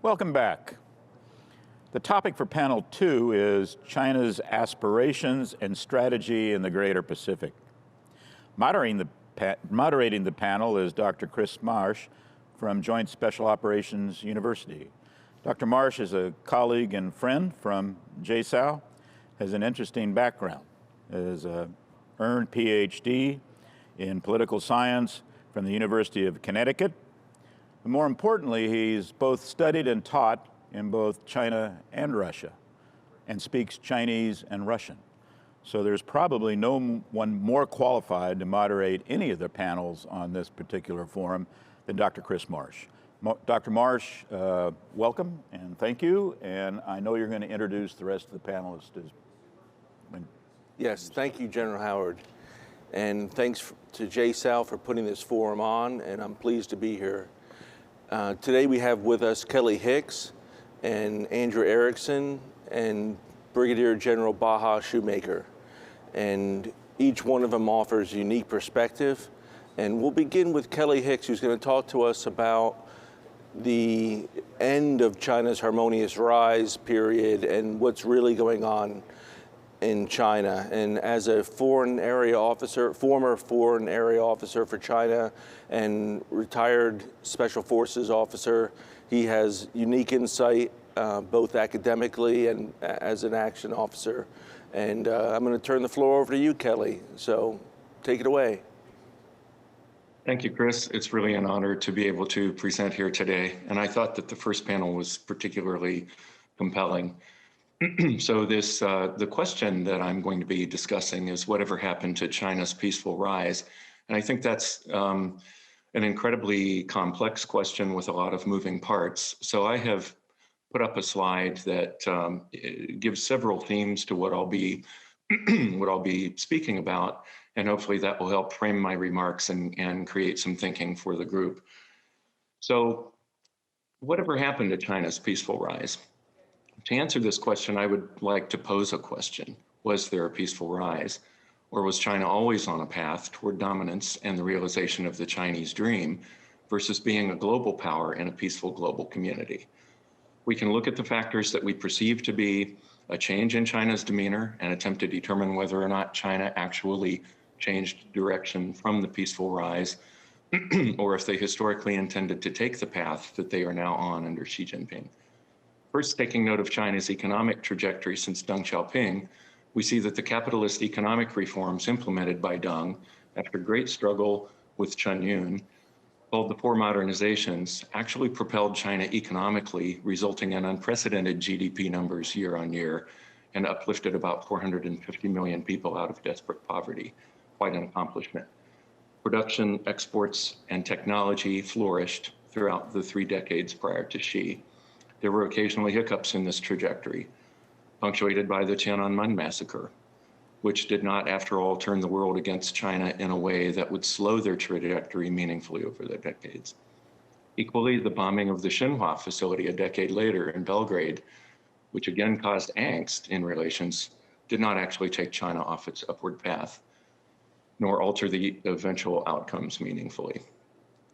Welcome back. The topic for panel 2 is China's aspirations and strategy in the Greater Pacific. Moderating the panel is Dr. Chris Marsh from Joint Special Operations University. Dr. Marsh is a colleague and friend from JSOU, has an interesting background, is an earned PhD in political science from the University of Connecticut. And more importantly, he's both studied and taught in both China and Russia and speaks Chinese and Russian. So there's probably no one more qualified to moderate any of the panels on this particular forum than Dr. Chris Marsh. Dr. Marsh, welcome and thank you. And I know you're going to introduce the rest of the panelists. Yes, thank you, General Howard. And thanks to JSOU for putting this forum on, and I'm pleased to be here. Today we have with us Kelly Hicks and Andrew Erickson and Brigadier General Baja Shoemaker. And each one of them offers a unique perspective. And we'll begin with Kelly Hicks, who's going to talk to us about the end of China's harmonious rise period and what's really going on in China. And as a foreign area officer, former foreign area officer for China and retired special forces officer, he has unique insight, both academically and as an action officer. And I'm going to turn the floor over to you, Kelly. So take it away. Thank you, Chris. It's really an honor to be able to present here today. And I thought that the first panel was particularly compelling. So the question that I'm going to be discussing is whatever happened to China's peaceful rise. And I think that's an incredibly complex question with a lot of moving parts. So I have put up a slide that gives several themes to what I'll be speaking about. And hopefully that will help frame my remarks and create some thinking for the group. So whatever happened to China's peaceful rise? To answer this question, I would like to pose a question. Was there a peaceful rise? Or was China always on a path toward dominance and the realization of the Chinese dream versus being a global power in a peaceful global community? We can look at the factors that we perceive to be a change in China's demeanor and attempt to determine whether or not China actually changed direction from the peaceful rise, or if they historically intended to take the path that they are now on under Xi Jinping. First, taking note of China's economic trajectory since Deng Xiaoping, we see that the capitalist economic reforms implemented by Deng after great struggle with Chen Yun, called the Four Modernizations, actually propelled China economically, resulting in unprecedented GDP numbers year on year, and uplifted about 450 million people out of desperate poverty. Quite an accomplishment. Production, exports, and technology flourished throughout the 3 decades prior to Xi. There were occasionally hiccups in this trajectory, punctuated by the Tiananmen massacre, which did not, after all, turn the world against China in a way that would slow their trajectory meaningfully over the decades. Equally, the bombing of the Xinhua facility a decade later in Belgrade, which again caused angst in relations, did not actually take China off its upward path, nor alter the eventual outcomes meaningfully.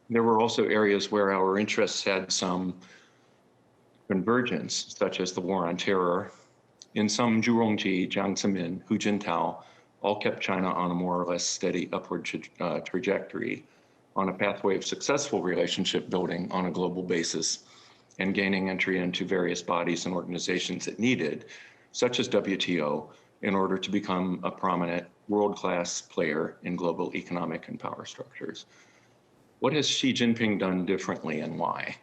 There were also areas where our interests had some convergence, such as the war on terror. In some, Zhu Rongji, Jiang Zemin, Hu Jintao all kept China on a more or less steady upward trajectory on a pathway of successful relationship building on a global basis and gaining entry into various bodies and organizations it needed, such as WTO, in order to become a prominent world-class player in global economic and power structures. What has Xi Jinping done differently and why?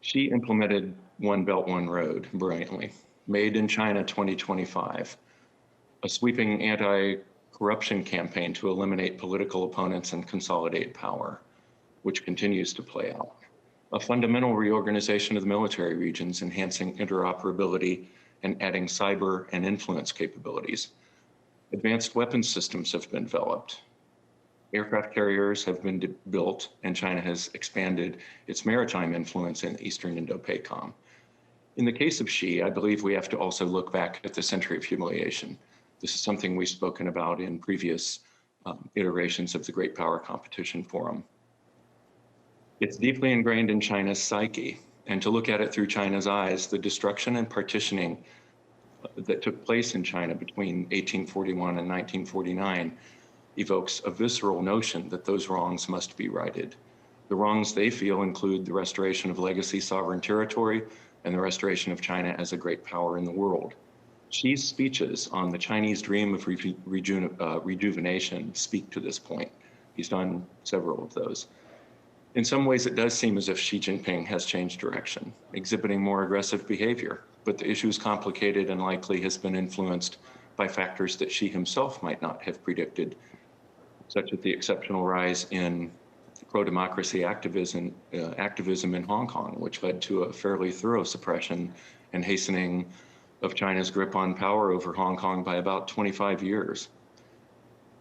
Xi implemented One Belt, One Road brilliantly. Made in China 2025, a sweeping anti-corruption campaign to eliminate political opponents and consolidate power, which continues to play out. A fundamental reorganization of the military regions, enhancing interoperability and adding cyber and influence capabilities. Advanced weapons systems have been developed. Aircraft carriers have been built, and China has expanded its maritime influence in Eastern INDOPACOM. In the case of Xi, I believe we have to also look back at the century of humiliation. This is something we've spoken about in previous iterations of the Great Power Competition Forum. It's deeply ingrained in China's psyche, and to look at it through China's eyes, the destruction and partitioning that took place in China between 1841 and 1949 evokes a visceral notion that those wrongs must be righted. The wrongs they feel include the restoration of legacy sovereign territory and the restoration of China as a great power in the world. Xi's speeches on the Chinese dream of rejuvenation speak to this point. He's done several of those. In some ways, it does seem as if Xi Jinping has changed direction, exhibiting more aggressive behavior, but the issue is complicated and likely has been influenced by factors that Xi himself might not have predicted, such as the exceptional rise in pro-democracy activism in Hong Kong, which led to a fairly thorough suppression and hastening of China's grip on power over Hong Kong by about 25 years.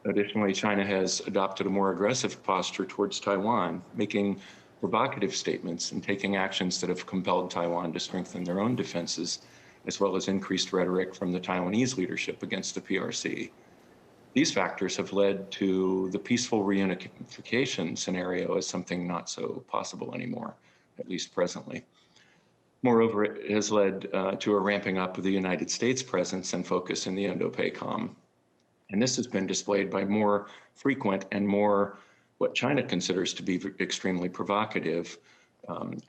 Additionally, China has adopted a more aggressive posture towards Taiwan, making provocative statements and taking actions that have compelled Taiwan to strengthen their own defenses, as well as increased rhetoric from the Taiwanese leadership against the PRC. These factors have led to the peaceful reunification scenario as something not so possible anymore, at least presently. Moreover, it has led to a ramping up of the United States presence and focus in the INDOPACOM. And this has been displayed by more frequent and more what China considers to be extremely provocative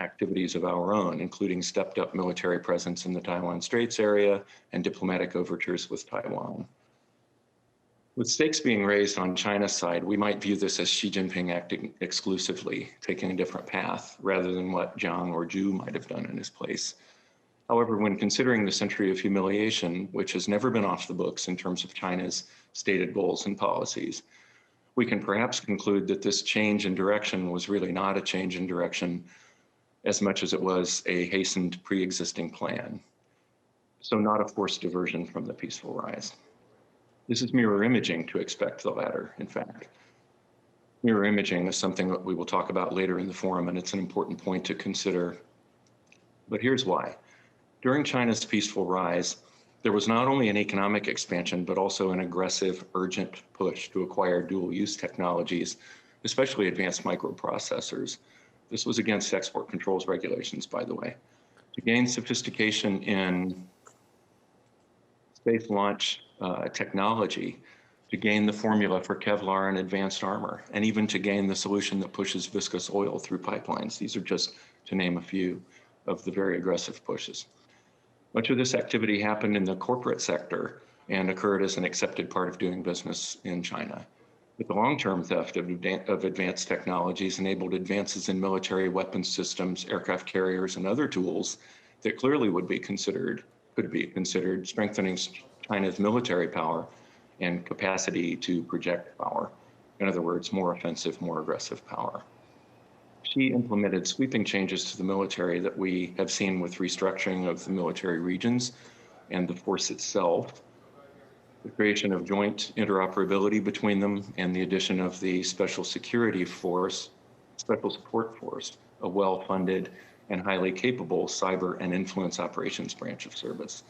activities of our own, including stepped up military presence in the Taiwan Straits area and diplomatic overtures with Taiwan. With stakes being raised on China's side, we might view this as Xi Jinping acting exclusively, taking a different path, rather than what Jiang or Zhu might have done in his place. However, when considering the century of humiliation, which has never been off the books in terms of China's stated goals and policies, we can perhaps conclude that this change in direction was really not a change in direction as much as it was a hastened pre-existing plan. So not a forced diversion from the peaceful rise. This is mirror imaging to expect the latter, in fact. Mirror imaging is something that we will talk about later in the forum, and it's an important point to consider. But here's why. During China's peaceful rise, there was not only an economic expansion, but also an aggressive, urgent push to acquire dual-use technologies, especially advanced microprocessors. This was against export controls regulations, by the way. To gain sophistication in space launch technology, to gain the formula for Kevlar and advanced armor, and even to gain the solution that pushes viscous oil through pipelines. These are just to name a few of the very aggressive pushes. Much of this activity happened in the corporate sector and occurred as an accepted part of doing business in China. But the long-term theft of advanced technologies enabled advances in military weapons systems, aircraft carriers, and other tools that clearly could be considered strengthening China's military power and capacity to project power. In other words, more offensive, more aggressive power. Xi implemented sweeping changes to the military that we have seen with restructuring of the military regions and the force itself, the creation of joint interoperability between them, and the addition of the Special Support Force, a well-funded and highly capable cyber and influence operations branch of service.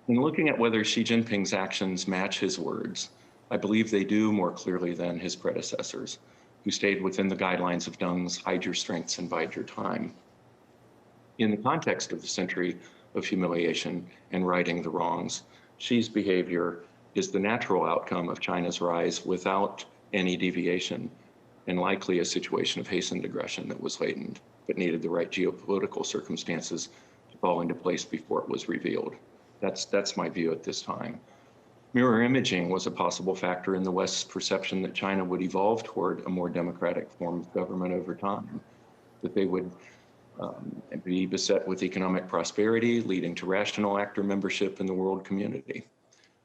In looking at whether Xi Jinping's actions match his words, I believe they do more clearly than his predecessors, who stayed within the guidelines of Deng's hide your strengths and bide your time. In the context of the century of humiliation and righting the wrongs, Xi's behavior is the natural outcome of China's rise without any deviation, and likely a situation of hastened aggression that was latent, but needed the right geopolitical circumstances to fall into place before it was revealed. That's my view at this time. Mirror imaging was a possible factor in the West's perception that China would evolve toward a more democratic form of government over time, that they would be beset with economic prosperity, leading to rational actor membership in the world community.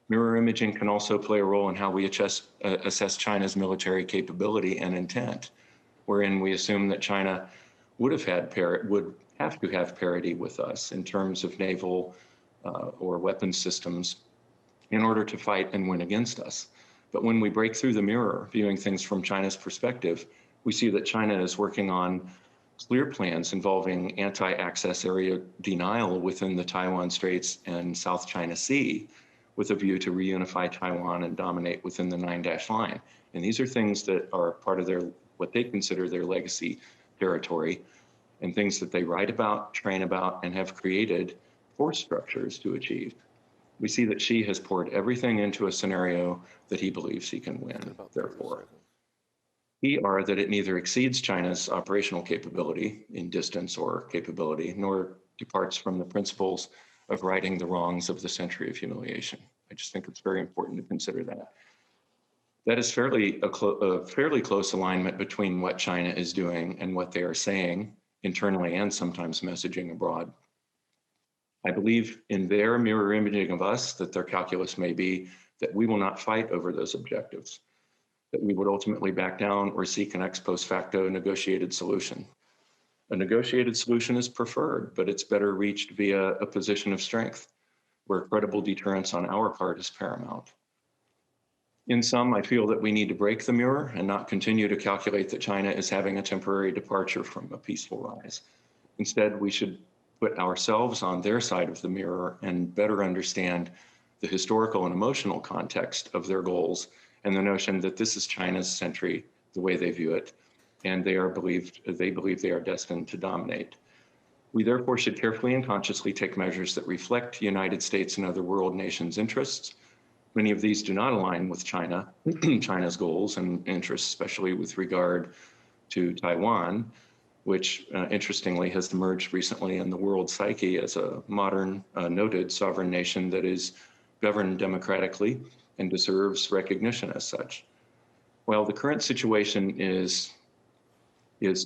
Mirror imaging can also play a role in how we assess China's military capability and intent, wherein we assume that China would have to have parity with us in terms of naval or weapons systems in order to fight and win against us. But when we break through the mirror, viewing things from China's perspective, we see that China is working on clear plans involving anti-access area denial within the Taiwan Straits and South China Sea, with a view to reunify Taiwan and dominate within the 9-dash line. And these are things that are part of what they consider their legacy territory, and things that they write about, train about, and have created force structures to achieve. We see that Xi has poured everything into a scenario that he believes he can win, therefore. He are that it neither exceeds China's operational capability in distance or capability, nor departs from the principles of righting the wrongs of the century of humiliation. I just think it's very important to consider that. That is a fairly close alignment between what China is doing and what they are saying internally and sometimes messaging abroad. I believe in their mirror imaging of us that their calculus may be that we will not fight over those objectives, that we would ultimately back down or seek an ex post facto negotiated solution. A negotiated solution is preferred, but it's better reached via a position of strength where credible deterrence on our part is paramount. In sum, I feel that we need to break the mirror and not continue to calculate that China is having a temporary departure from a peaceful rise. Instead, we should put ourselves on their side of the mirror and better understand the historical and emotional context of their goals and the notion that this is China's century, the way they view it, and they believe they are destined to dominate. We therefore should carefully and consciously take measures that reflect United States and other world nations' interests. Many of these do not align with China's goals and interests, especially with regard to Taiwan, which interestingly has emerged recently in the world psyche as a modern, noted sovereign nation that is governed democratically and deserves recognition as such. While the current situation is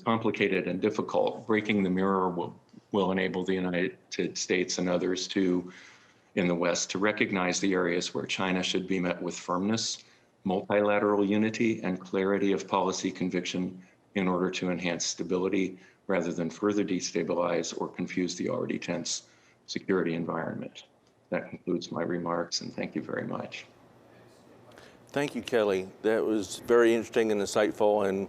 complicated and difficult, breaking the mirror will enable the United States and others in the West to recognize the areas where China should be met with firmness, multilateral unity, and clarity of policy conviction in order to enhance stability rather than further destabilize or confuse the already tense security environment. That concludes my remarks, and thank you very much. Thank you, Kelly. That was very interesting and insightful, and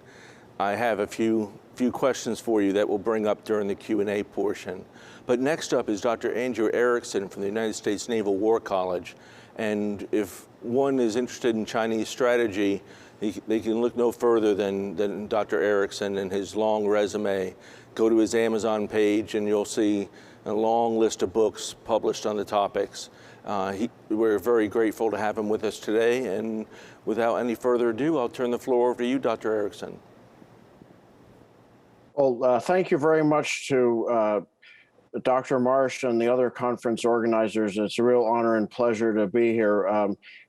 I have a few questions for you that we'll bring up during the Q&A portion. But next up is Dr. Andrew Erickson from the United States Naval War College. And if one is interested in Chinese strategy, they can look no further than Dr. Erickson and his long resume. Go to his Amazon page and you'll see a long list of books published on the topics. We're very grateful to have him with us today. And without any further ado, I'll turn the floor over to you, Dr. Erickson. Well, thank you very much to Dr. Marsh and the other conference organizers. It's a real honor and pleasure to be here.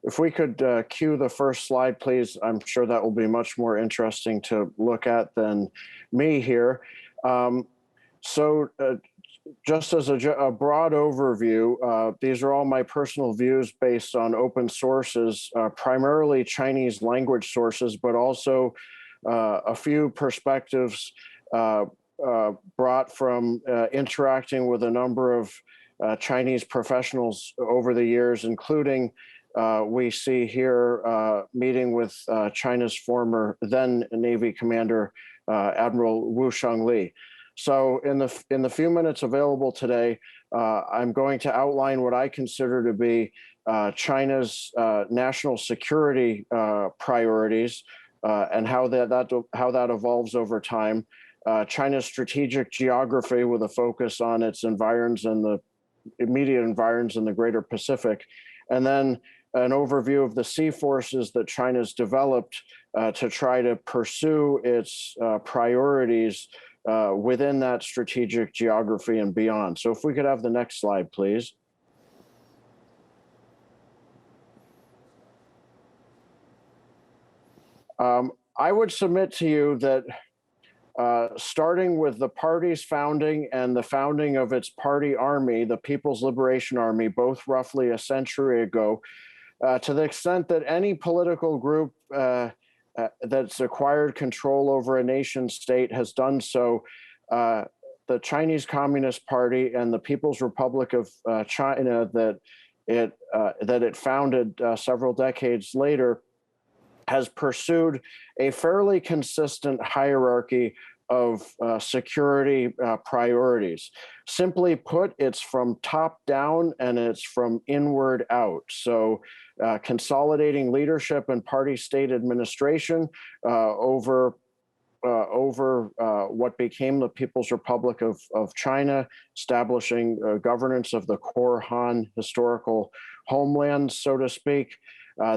If we could cue the first slide, please. I'm sure that will be much more interesting to look at than me here. Just as a broad overview, these are all my personal views based on open sources, primarily Chinese language sources, but also a few perspectives brought from interacting with a number of Chinese professionals over the years, including we see here meeting with China's former then Navy commander, Admiral Wu Shengli. So in the few minutes available today, I'm going to outline what I consider to be China's national security priorities and how that evolves over time. China's strategic geography with a focus on its environs and the immediate environs in the greater Pacific, and then an overview of the sea forces that China's developed to try to pursue its priorities within that strategic geography and beyond. So if we could have the next slide, please. I would submit to you that starting with the party's founding and the founding of its party army, the People's Liberation Army, both roughly a century ago, to the extent that any political group that's acquired control over a nation state has done so, the Chinese Communist Party and the People's Republic of China that it founded several decades later has pursued a fairly consistent hierarchy of security priorities. Simply put, it's from top down and it's from inward out. So consolidating leadership and party state administration over over what became the People's Republic of China, establishing governance of the core Han historical homelands, so to speak,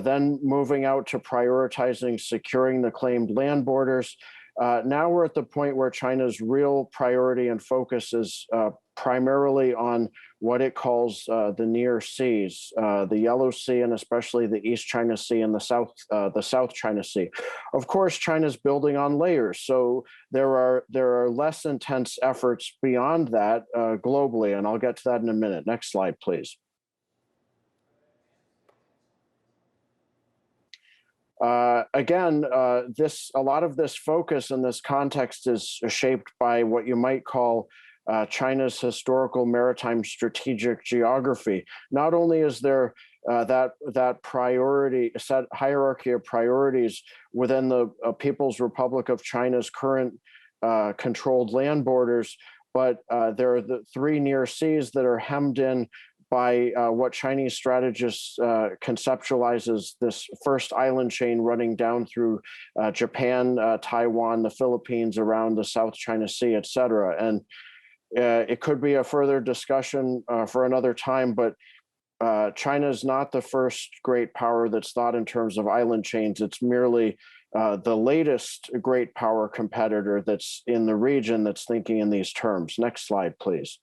then moving out to prioritizing securing the claimed land borders. Now we're at the point where China's real priority and focus is primarily on what it calls the near seas, the Yellow Sea, and especially the East China Sea and the South China Sea. Of course, China's building on layers, so there are less intense efforts beyond that globally, and I'll get to that in a minute. Next slide, please. Again, a lot of this focus in this context is shaped by what you might call China's historical maritime strategic geography. Not only is there that priority set hierarchy of priorities within the People's Republic of China's current controlled land borders, but there are the three near seas that are hemmed in by what Chinese strategists conceptualize as this first island chain running down through Japan, Taiwan, the Philippines, around the South China Sea, et cetera. And it could be a further discussion for another time, but China is not the first great power that's thought in terms of island chains. It's merely the latest great power competitor that's in the region that's thinking in these terms. Next slide, please.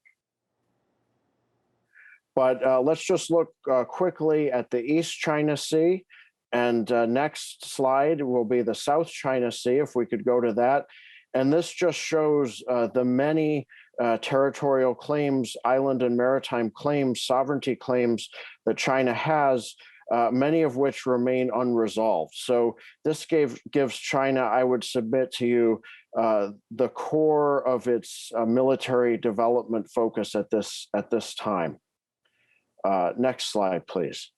But let's just look quickly at the East China Sea. And next slide will be the South China Sea, if we could go to that. And this just shows the many territorial claims, island and maritime claims, sovereignty claims that China has, many of which remain unresolved. So this gives China, I would submit to you, the core of its military development focus at this time. Next slide, please.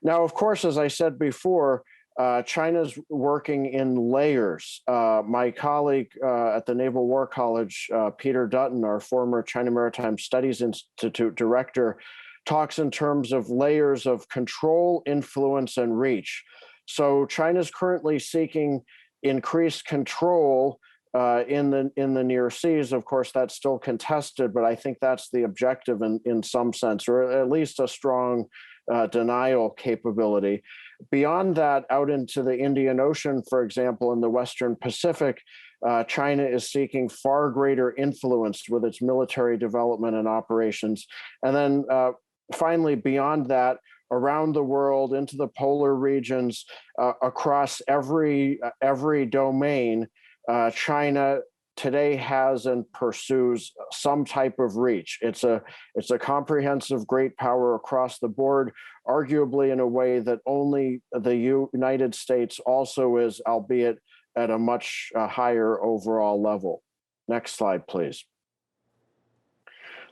Now, of course, as I said before, China's working in layers. My colleague at the Naval War College, Peter Dutton, our former China Maritime Studies Institute director, talks in terms of layers of control, influence, and reach. So China's currently seeking increased control in the near seas. Of course, that's still contested, but I think that's the objective in some sense, or at least a strong denial capability. Beyond that, out into the Indian Ocean, for example, in the Western Pacific, China is seeking far greater influence with its military development and operations. And then finally, beyond that, around the world, into the polar regions, across every domain, China today has and pursues some type of reach. It's a comprehensive great power across the board, arguably in a way that only the United States also is, albeit at a much higher overall level. Next slide, please.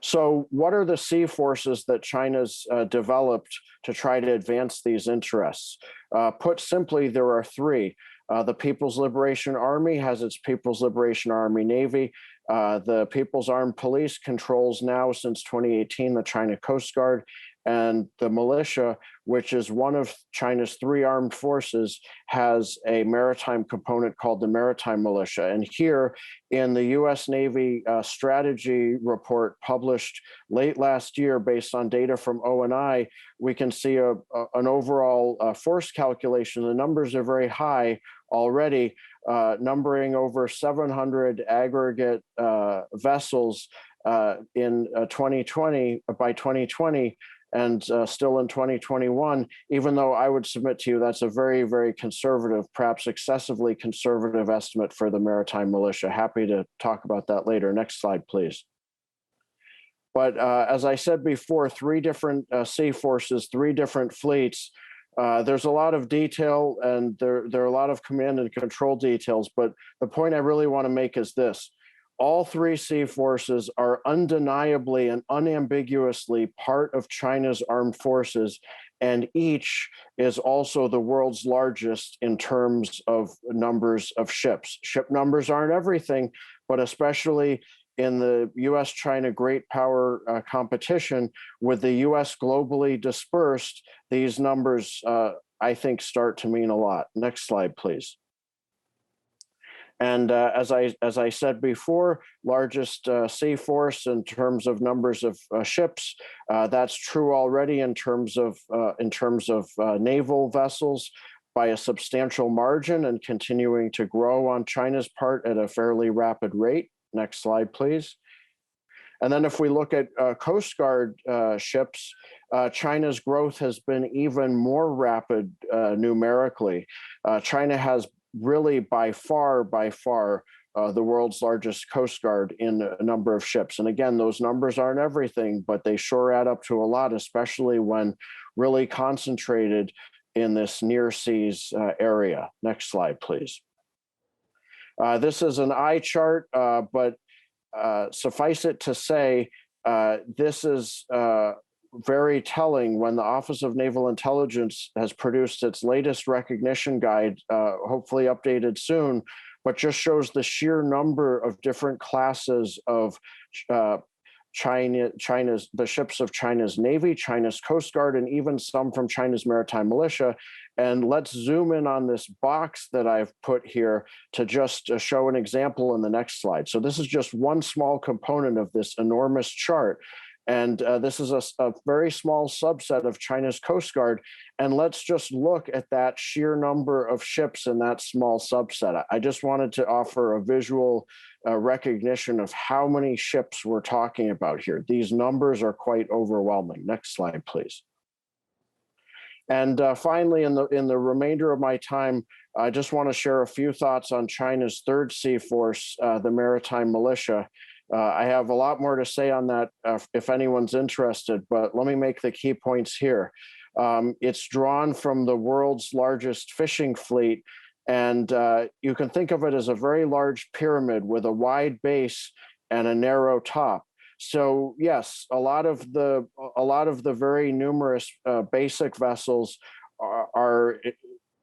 So what are the sea forces that China's developed to try to advance these interests? Put simply, there are three. The People's Liberation Army has its People's Liberation Army Navy. The People's Armed Police controls now, since 2018, the China Coast Guard. And the militia, which is one of China's three armed forces, has a maritime component called the Maritime Militia. And here in the US Navy strategy report published late last year based on data from ONI, we can see an overall force calculation. The numbers are very high already, numbering over 700 aggregate vessels in 2020, by 2020, and still in 2021, even though I would submit to you that's a very, very conservative, perhaps excessively conservative estimate for the maritime militia. Happy to talk about that later. Next slide, please. But as I said before, three different sea forces, three different fleets. There's a lot of detail, and there are a lot of command and control details, but the point I really want to make is this. All three sea forces are undeniably and unambiguously part of China's armed forces, and each is also the world's largest in terms of numbers of ships. Ship numbers aren't everything, but especially in the US-China great power competition, with the US globally dispersed, these numbers, I think, start to mean a lot. Next slide, please. And as I said before, largest sea force in terms of numbers of ships. That's true already in terms of naval vessels by a substantial margin, and continuing to grow on China's part at a fairly rapid rate. Next slide, please. And then if we look at Coast Guard ships, China's growth has been even more rapid numerically. China has really by far the world's largest Coast Guard in a number of ships. And again, those numbers aren't everything, but they sure add up to a lot, especially when really concentrated in this near seas area. Next slide, please. This is an eye chart, but suffice it to say, this is very telling when the Office of Naval Intelligence has produced its latest recognition guide, hopefully updated soon, but just shows the sheer number of different classes of the ships of China's Navy, China's Coast Guard, and even some from China's maritime militia. And let's zoom in on this box that I've put here to just show an example in the next slide. So this is just one small component of this enormous chart. And this is a very small subset of China's Coast Guard. And let's just look at that sheer number of ships in that small subset. I just wanted to offer a visual recognition of how many ships we're talking about here. These numbers are quite overwhelming. Next slide, please. And finally, in the remainder of my time, I just want to share a few thoughts on China's third sea force, the maritime militia. I have a lot more to say on that if anyone's interested, but let me make the key points here. It's drawn from the world's largest fishing fleet, and you can think of it as a very large pyramid with a wide base and a narrow top. So yes, a lot of the very numerous basic vessels are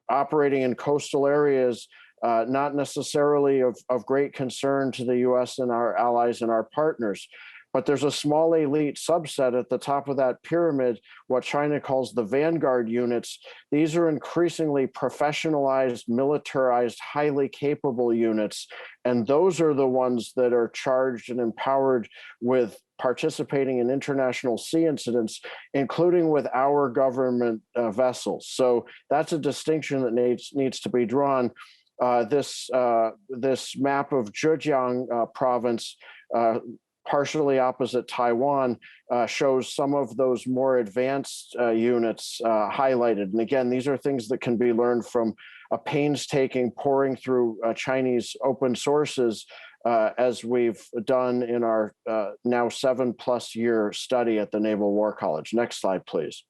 operating in coastal areas, not necessarily of great concern to the US and our allies and our partners. But there's a small elite subset at the top of that pyramid, what China calls the vanguard units. These are increasingly professionalized, militarized, highly capable units. And those are the ones that are charged and empowered with participating in international sea incidents, including with our government vessels. So that's a distinction that needs to be drawn. This map of Zhejiang province, partially opposite Taiwan, shows some of those more advanced units highlighted. And again, these are things that can be learned from a painstaking poring through Chinese open sources, as we've done in our now 7+ year study at the Naval War College. Next slide, please.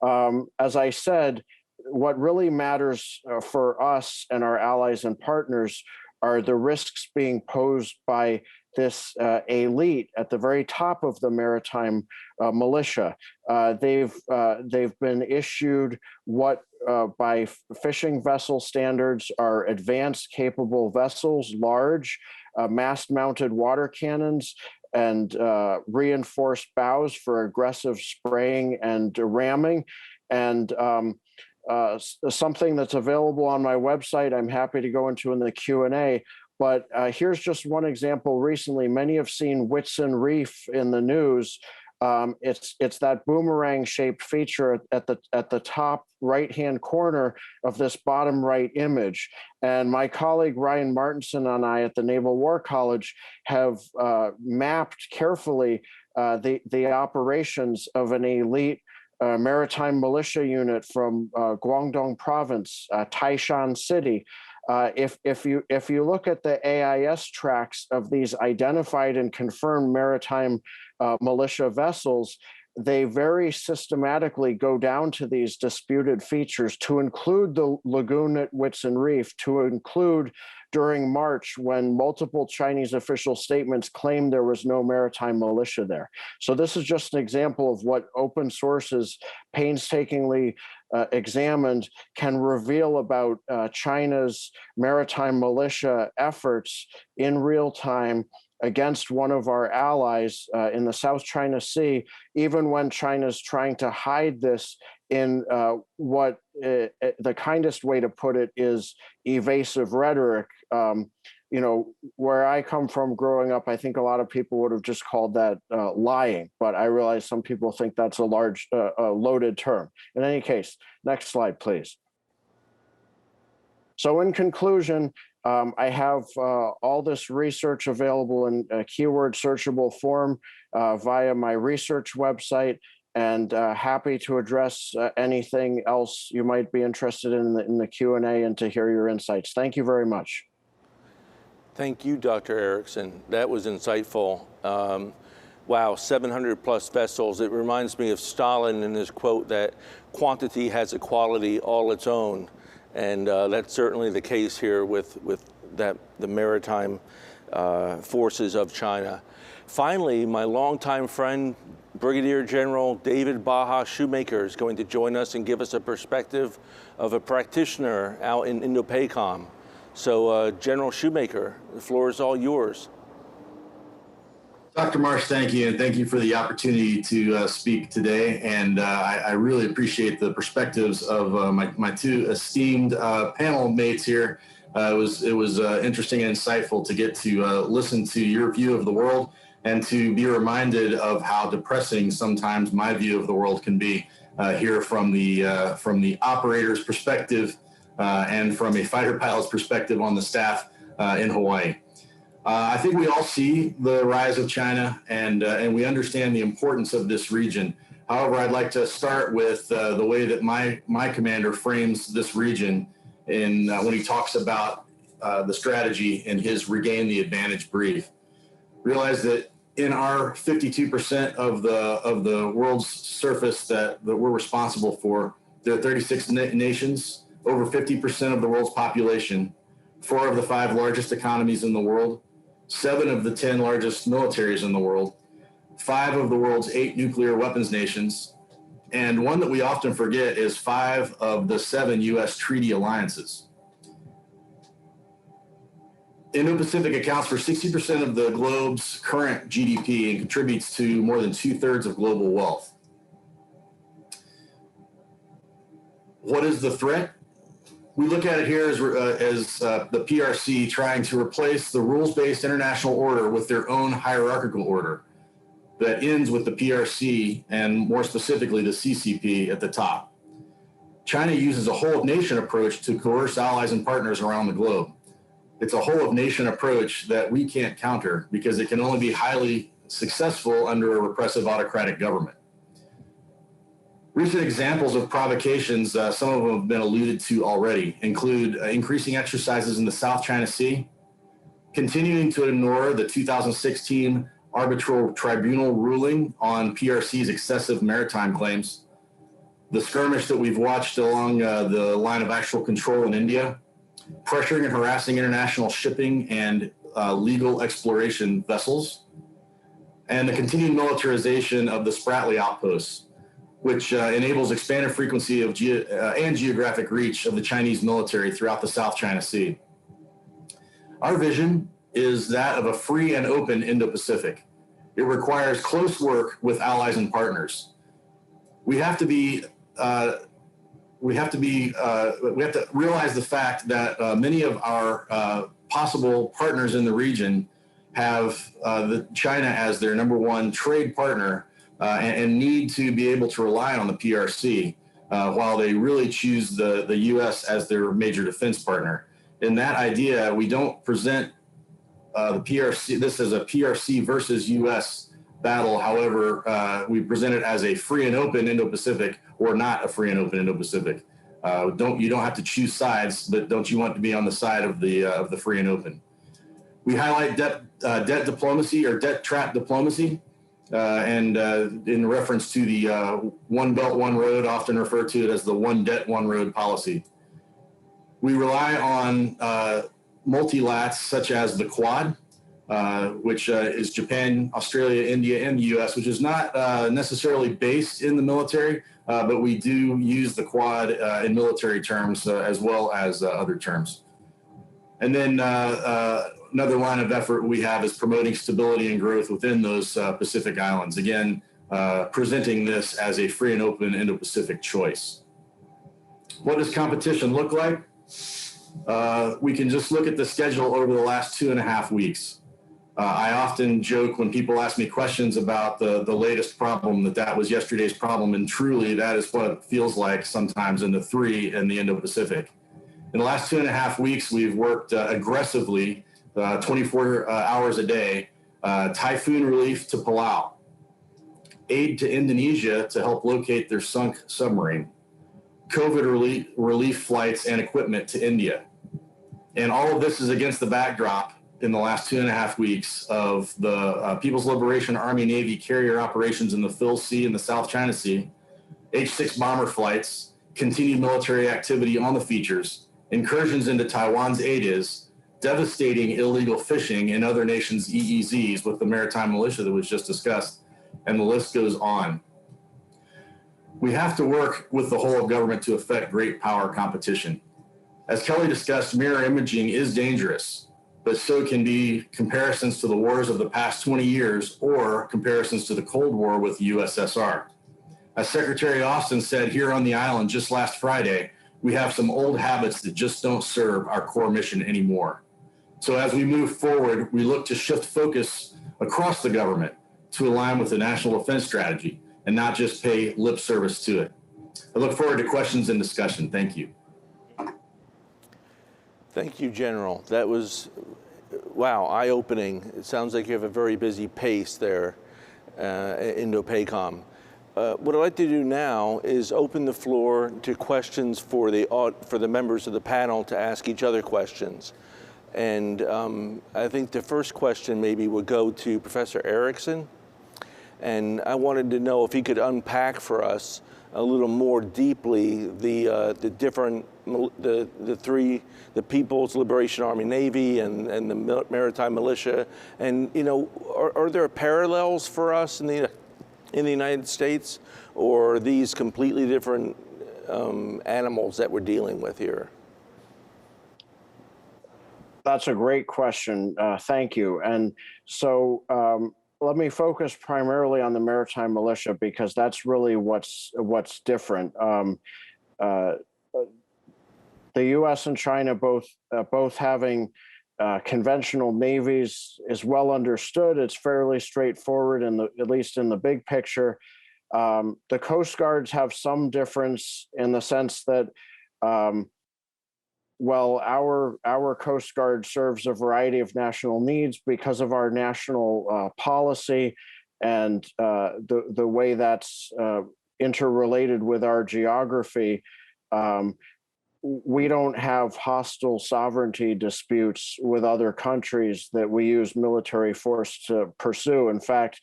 As I said, what really matters for us and our allies and partners are the risks being posed by this elite at the very top of the maritime militia. They've been issued what by fishing vessel standards are advanced capable vessels, large mast-mounted water cannons, and reinforced bows for aggressive spraying and ramming. And something that's available on my website, I'm happy to go into in the Q&A, but here's just one example. Recently, many have seen Whitsun Reef in the news. It's that boomerang-shaped feature at the top right-hand corner of this bottom right image. And my colleague Ryan Martinson and I at the Naval War College have mapped carefully the operations of an elite maritime militia unit from Guangdong province, Taishan City. If you look at the AIS tracks of these identified and confirmed maritime militia vessels, they very systematically go down to these disputed features, to include the lagoon at Whitsun Reef, to include during March when multiple Chinese official statements claimed there was no maritime militia there. So this is just an example of what open sources painstakingly examined can reveal about China's maritime militia efforts in real time against one of our allies in the South China Sea, even when China's trying to hide this in what the kindest way to put it is evasive rhetoric. You know, where I come from growing up, I think a lot of people would have just called that lying, but I realize some people think that's a large, loaded term. In any case, next slide, please. So in conclusion, I have all this research available in a keyword searchable form via my research website, and happy to address anything else you might be interested in the Q&A and to hear your insights. Thank you very much. Thank you, Dr. Erickson. That was insightful. Wow, 700 plus vessels. It reminds me of Stalin in his quote that quantity has a quality all its own. And that's certainly the case here with the maritime forces of China. Finally, my longtime friend, Brigadier General David Baja Shoemaker, is going to join us and give us a perspective of a practitioner out in INDOPACOM. So General Shoemaker, the floor is all yours. Dr. Marsh, thank you, and thank you for the opportunity to speak today. And I really appreciate the perspectives of my two esteemed panel mates here. It was interesting and insightful to get to listen to your view of the world and to be reminded of how depressing sometimes my view of the world can be here from the operator's perspective and from a fighter pilot's perspective on the staff in Hawaii. I think we all see the rise of China, and we understand the importance of this region. However, I'd like to start with the way that my commander frames this region when he talks about the strategy in his Regain the Advantage brief. Realize that in our 52% of the world's surface that we're responsible for, there are 36 nations, over 50% of the world's population, 4 of the 5 largest economies in the world, 7 of the 10 largest militaries in the world, 5 of the world's 8 nuclear weapons nations, and one that we often forget is 5 of the 7 U.S. treaty alliances. Indo-Pacific accounts for 60% of the globe's current GDP and contributes to more than 2/3 of global wealth. What is the threat? We look at it here as the PRC trying to replace the rules-based international order with their own hierarchical order that ends with the PRC and more specifically the CCP at the top. China uses a whole-of-nation approach to coerce allies and partners around the globe. It's a whole-of-nation approach that we can't counter because it can only be highly successful under a repressive autocratic government. Recent examples of provocations, some of them have been alluded to already, include increasing exercises in the South China Sea, continuing to ignore the 2016 arbitral tribunal ruling on PRC's excessive maritime claims, the skirmish that we've watched along the line of actual control in India, pressuring and harassing international shipping and legal exploration vessels, and the continued militarization of the Spratly outposts, which enables expanded frequency of and geographic reach of the Chinese military throughout the South China Sea. Our vision is that of a free and open Indo-Pacific. It requires close work with allies and partners. We have to realize the fact that many of our possible partners in the region have China as their #1 trade partner and need to be able to rely on the PRC while they really choose the U.S. as their major defense partner. In that idea, we don't present the PRC, this as a PRC versus U.S. battle. However, we present it as a free and open Indo-Pacific or not a free and open Indo-Pacific. You don't have to choose sides, but don't you want to be on the side of the free and open? We highlight debt diplomacy or debt trap diplomacy. and in reference to the One Belt, One Road, often referred to it as the One Debt, One Road policy. We rely on multilats such as the Quad, which is Japan, Australia, India, and the US, which is not necessarily based in the military, but we do use the Quad in military terms as well as other terms. And then another line of effort we have is promoting stability and growth within those Pacific islands. Again, presenting this as a free and open Indo-Pacific choice. What does competition look like? We can just look at the schedule over the last 2.5 weeks. I often joke when people ask me questions about the latest problem that was yesterday's problem, and truly that is what it feels like sometimes in the 3 in the Indo-Pacific. In the last 2.5 weeks, we've worked aggressively, 24 hours a day, typhoon relief to Palau, aid to Indonesia to help locate their sunk submarine, COVID relief flights and equipment to India. And all of this is against the backdrop in the last 2.5 weeks of the People's Liberation Army Navy carrier operations in the Phil Sea and the South China Sea, H-6 bomber flights, continued military activity on the features, incursions into Taiwan's ADIZ, devastating illegal fishing in other nations' EEZs with the maritime militia that was just discussed, and the list goes on. We have to work with the whole of government to effect great power competition. As Kelly discussed, mirror imaging is dangerous, but so can be comparisons to the wars of the past 20 years or comparisons to the Cold War with the USSR. As Secretary Austin said here on the island just last Friday, we have some old habits that just don't serve our core mission anymore. So as we move forward, we look to shift focus across the government to align with the National Defense Strategy and not just pay lip service to it. I look forward to questions and discussion. Thank you. Thank you, General. That was, wow, eye-opening. It sounds like you have a very busy pace there, INDOPACOM. What I'd like to do now is open the floor to questions for the members of the panel to ask each other questions. And I think the first question maybe would go to Professor Erickson. And I wanted to know if he could unpack for us a little more deeply the People's Liberation Army Navy and the Maritime Militia. And, you know, are there parallels for us in the United States, or are these completely different animals that we're dealing with here? That's a great question. Thank you. And so let me focus primarily on the maritime militia because that's really what's different. The U.S. and China both having conventional navies is well understood. It's fairly straightforward, at least in the big picture. The Coast Guards have some difference in the sense that, well, our Coast Guard serves a variety of national needs because of our national policy and the way that's interrelated with our geography. We don't have hostile sovereignty disputes with other countries that we use military force to pursue. In fact,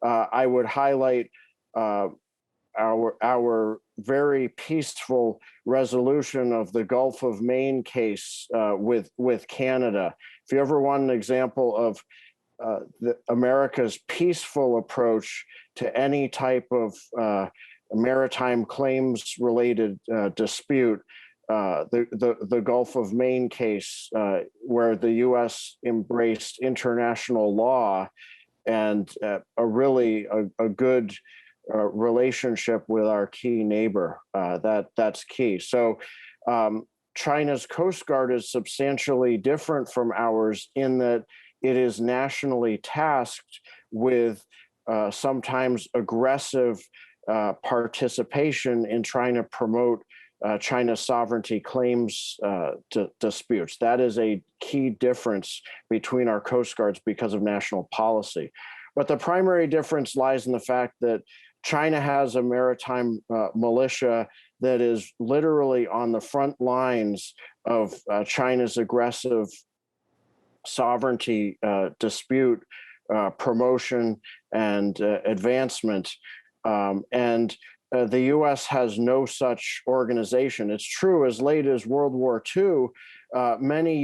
I would highlight our very peaceful resolution of the Gulf of Maine case with Canada. If you ever want an example of America's peaceful approach to any type of maritime claims related dispute, the Gulf of Maine case, where the U.S. embraced international law and a good relationship with our key neighbor. That's key. So China's Coast Guard is substantially different from ours in that it is nationally tasked with sometimes aggressive participation in trying to promote China's sovereignty claims disputes. That is a key difference between our Coast Guards because of national policy. But the primary difference lies in the fact that China has a maritime militia that is literally on the front lines of China's aggressive sovereignty dispute promotion and advancement. The U.S. has no such organization. It's true, as late as World War II, many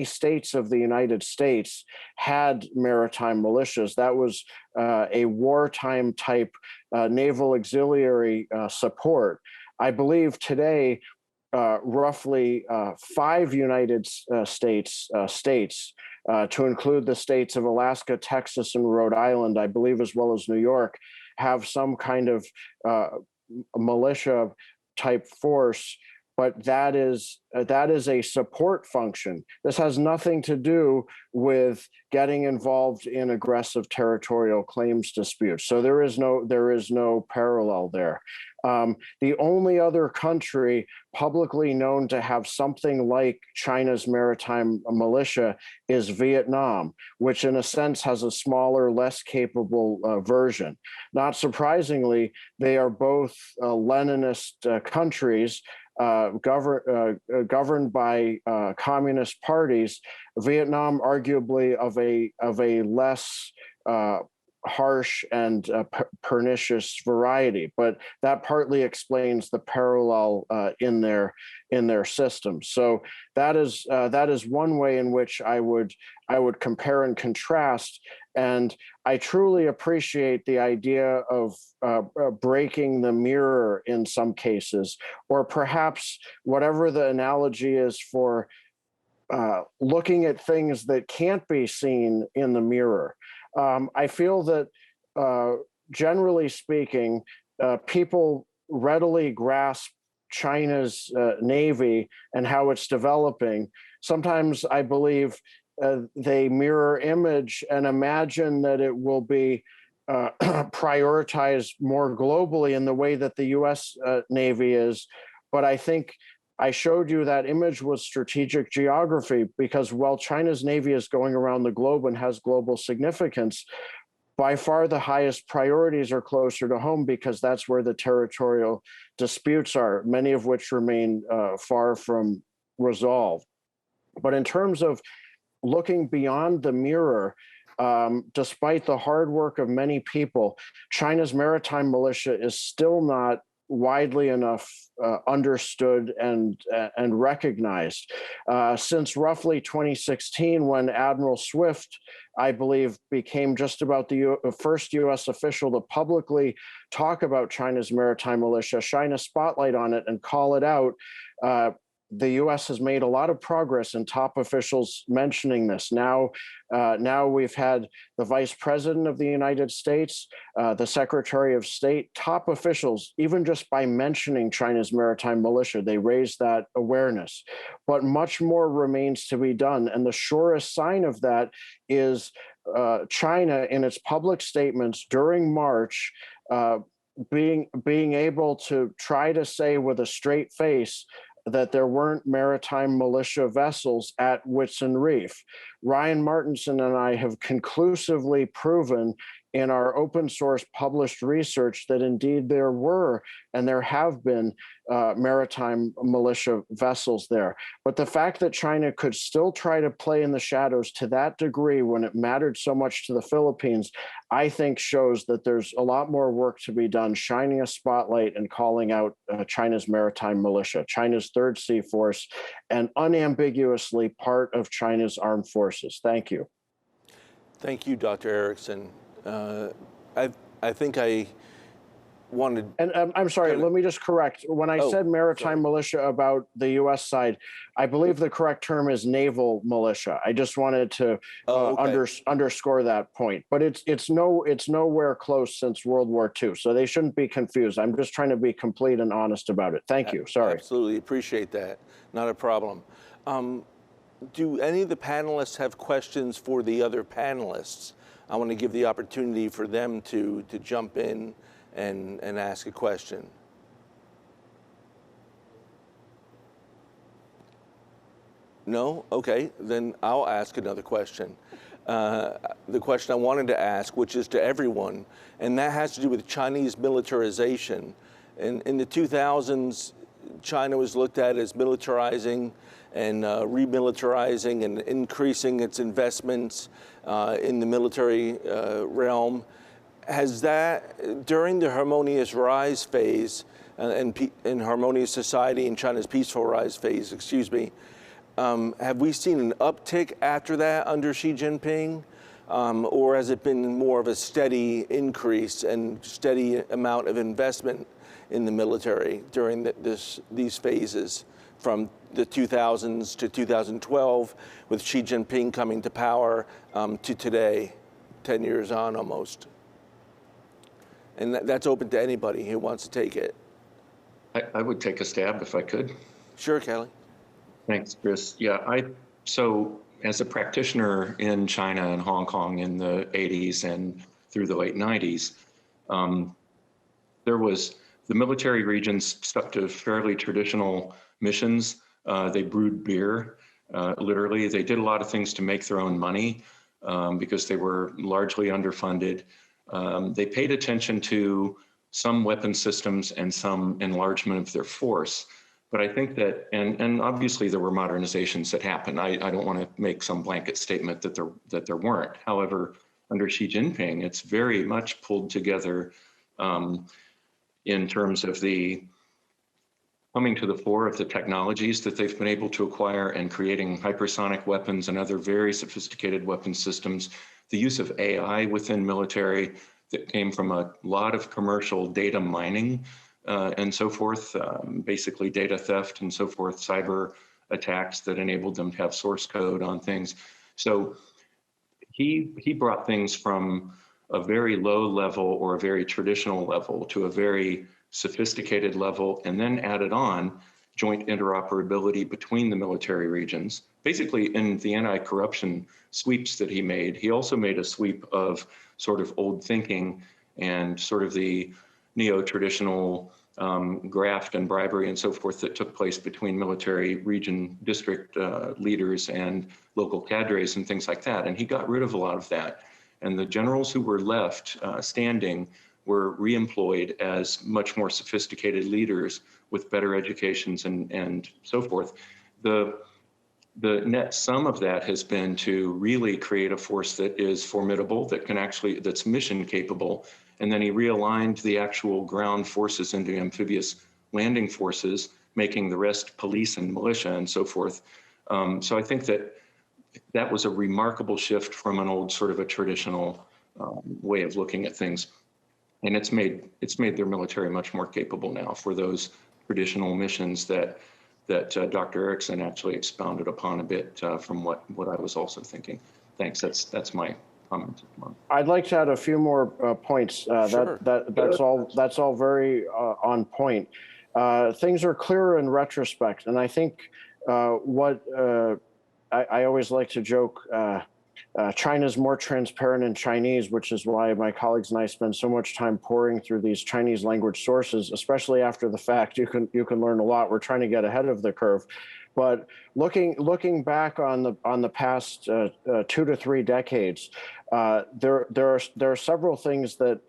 states of the United States had maritime militias. That was a wartime type naval auxiliary support. I believe today, roughly 5 United States to include the states of Alaska, Texas, and Rhode Island, I believe, as well as New York, have some kind of militia type force, but that is a support function. This has nothing to do with getting involved in aggressive territorial claims disputes. So there is no parallel there. The only other country publicly known to have something like China's maritime militia is Vietnam, which in a sense has a smaller, less capable version. Not surprisingly, they are both Leninist countries governed by communist parties. Vietnam, arguably of a less harsh and pernicious variety, but that partly explains the parallel in their system. So that is one way in which I would compare and contrast. And I truly appreciate the idea of breaking the mirror in some cases, or perhaps whatever the analogy is for looking at things that can't be seen in the mirror. I feel that, generally speaking, people readily grasp China's Navy and how it's developing. Sometimes I believe they mirror image and imagine that it will be prioritized more globally in the way that the U.S. Navy is. But I think I showed you that image was strategic geography, because while China's Navy is going around the globe and has global significance, by far the highest priorities are closer to home, because that's where the territorial disputes are, many of which remain far from resolved. But in terms of looking beyond the mirror, despite the hard work of many people, China's maritime militia is still not widely enough understood and recognized. Since roughly 2016, when Admiral Swift, I believe, became just about the first U.S. official to publicly talk about China's maritime militia, shine a spotlight on it and call it out, the U.S. has made a lot of progress in top officials mentioning this. Now we've had the Vice President of the United States, the Secretary of State, top officials, even just by mentioning China's maritime militia, they raised that awareness. But much more remains to be done. And the surest sign of that is China, in its public statements during March, being able to try to say with a straight face that there weren't maritime militia vessels at Whitsun Reef. Ryan Martinson and I have conclusively proven in our open source published research that indeed there were, and there have been, maritime militia vessels there. But the fact that China could still try to play in the shadows to that degree when it mattered so much to the Philippines, I think shows that there's a lot more work to be done, shining a spotlight and calling out China's maritime militia, China's Third Sea Force, and unambiguously part of China's armed forces. Thank you. Thank you, Dr. Erickson. I think I wanted... And I'm sorry, let me just correct. When I said maritime militia about the U.S. side, I believe the correct term is naval militia. I just wanted to underscore that point. But it's nowhere close since World War II, so they shouldn't be confused. I'm just trying to be complete and honest about it. Thank you. Sorry. Absolutely. Appreciate that. Not a problem. Do any of the panelists have questions for the other panelists? I want to give the opportunity for them to jump in and ask a question. No? Okay, then I'll ask another question. The question I wanted to ask, which is to everyone, and that has to do with Chinese militarization. In the 2000s, China was looked at as militarizing and remilitarizing and increasing its investments in the military realm. Has that, during the harmonious rise phase and harmonious society and China's peaceful rise phase, have we seen an uptick after that under Xi Jinping? Or has it been more of a steady increase and steady amount of investment in the military during these phases from the 2000s to 2012 with Xi Jinping coming to power to today, 10 years on almost? And that's open to anybody who wants to take it. I would take a stab if I could. Sure, Kelly. Thanks, Chris. Yeah, so as a practitioner in China and Hong Kong in the 80s and through the late 90s, the military regions stuck to fairly traditional missions. They brewed beer, literally. They did a lot of things to make their own money because they were largely underfunded. They paid attention to some weapon systems and some enlargement of their force. But I think that, and obviously there were modernizations that happened. I don't want to make some blanket statement that there weren't. However, under Xi Jinping, it's very much pulled together in terms of the coming to the fore of the technologies that they've been able to acquire and creating hypersonic weapons and other very sophisticated weapon systems. The use of AI within military that came from a lot of commercial data mining and so forth, basically data theft and so forth, cyber attacks that enabled them to have source code on things. So he brought things from a very low level or a very traditional level to a very sophisticated level, and then added on joint interoperability between the military regions. Basically, in the anti-corruption sweeps that he made, he also made a sweep of sort of old thinking and sort of the neo-traditional graft and bribery and so forth that took place between military region district leaders and local cadres and things like that. And he got rid of a lot of that. And the generals who were left standing were reemployed as much more sophisticated leaders with better educations and so forth. The net sum of that has been to really create a force that is formidable, that can actually, that's mission capable. And then he realigned the actual ground forces into amphibious landing forces, making the rest police and militia and so forth. So I think that was a remarkable shift from an old sort of a traditional way of looking at things. And it's made their military much more capable now for those traditional missions that Dr. Erickson actually expounded upon a bit from what I was also thinking. Thanks. That's my comment. I'd like to add a few more points. Sure. That's all very on point. Things are clearer in retrospect, and I think what I always like to joke. China's more transparent in Chinese, which is why my colleagues and I spend so much time pouring through these Chinese language sources, especially after the fact. You can learn a lot. We're trying to get ahead of the curve. But looking back on the past 2 to 3 decades, there are several things that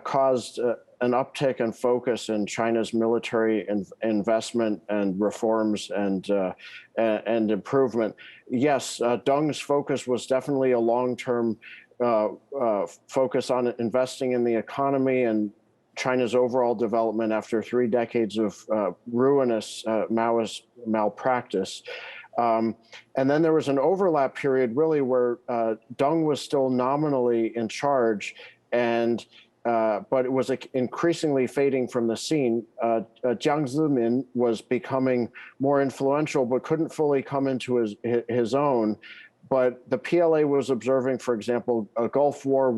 caused an uptick in focus in China's military investment and reforms and improvement. Yes, Deng's focus was definitely a long-term focus on investing in the economy and China's overall development after 3 decades of ruinous Maoist malpractice. And then there was an overlap period really where Deng was still nominally in charge, and but it was increasingly fading from the scene. Jiang Zemin was becoming more influential, but couldn't fully come into his own. But the PLA was observing, for example, a Gulf War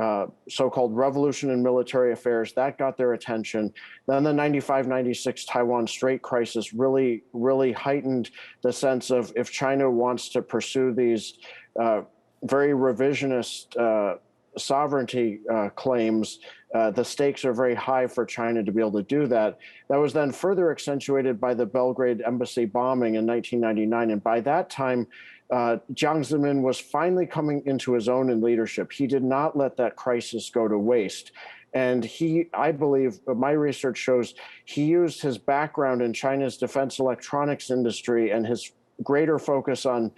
I, so-called revolution in military affairs. That got their attention. Then the 95-96 Taiwan Strait crisis really heightened the sense of, if China wants to pursue these very revisionist sovereignty claims, the stakes are very high for China to be able to do that. That was then further accentuated by the Belgrade embassy bombing in 1999. And by that time, Jiang Zemin was finally coming into his own in leadership. He did not let that crisis go to waste. And I believe, my research shows, he used his background in China's defense electronics industry and his greater focus on